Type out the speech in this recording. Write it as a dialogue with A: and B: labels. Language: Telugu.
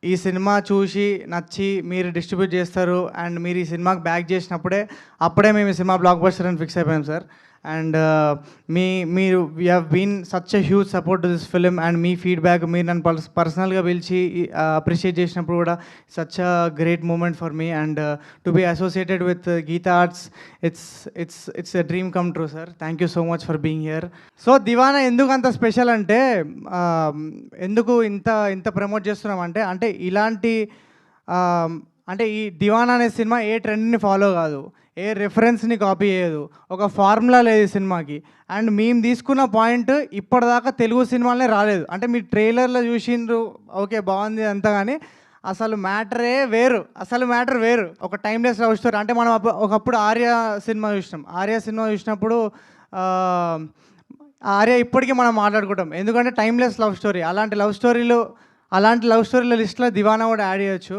A: ఈ సినిమా చూసి నచ్చి మీరు డిస్ట్రిబ్యూట్ చేస్తారు అండ్ మీరు ఈ సినిమాకి బ్యాక్ చేసినప్పుడే మేము ఈ సినిమా బ్లాక్ బస్టర్ అని ఫిక్స్ అయిపోయాం సార్. అండ్ మీరు we have been such a huge support to this film and మీ ఫీడ్బ్యాక్ మీరు నన్ను పర్సనల్గా పిలిచి అప్రిషియేట్ చేసినప్పుడు కూడా such a great moment for me and to be associated with Geetha Arts it's a dream come true sir. Thank you so much for being here. So దివానా ఎందుకు అంత స్పెషల్ అంటే ఎందుకు ఇంత ప్రమోట్ చేస్తున్నాం అంటే ఇలాంటి అంటే ఈ దివానా అనే సినిమా ఏ ట్రెండ్ని ఫాలో కాదు, ఏ రెఫరెన్స్ని కాపీ చేయదు, ఒక ఫార్ములా లేదు ఈ సినిమాకి. అండ్ మేము తీసుకున్న పాయింట్ ఇప్పటిదాకా తెలుగు సినిమాలనే రాలేదు. అంటే మీరు ట్రైలర్లో చూసిండ్రు, ఓకే బాగుంది అంతా, కానీ అసలు మ్యాటరే వేరు, అసలు మ్యాటర్ వేరు. ఒక టైమ్లెస్ లవ్ స్టోరీ. అంటే మనం ఒకప్పుడు ఆర్య సినిమా చూసినప్పుడు ఆర్య ఇప్పటికీ మనం మాట్లాడుకుంటాం, ఎందుకంటే టైమ్లెస్ లవ్ స్టోరీ. అలాంటి లవ్ స్టోరీలో లిస్ట్లో దివానా కూడా యాడ్ చేయొచ్చు.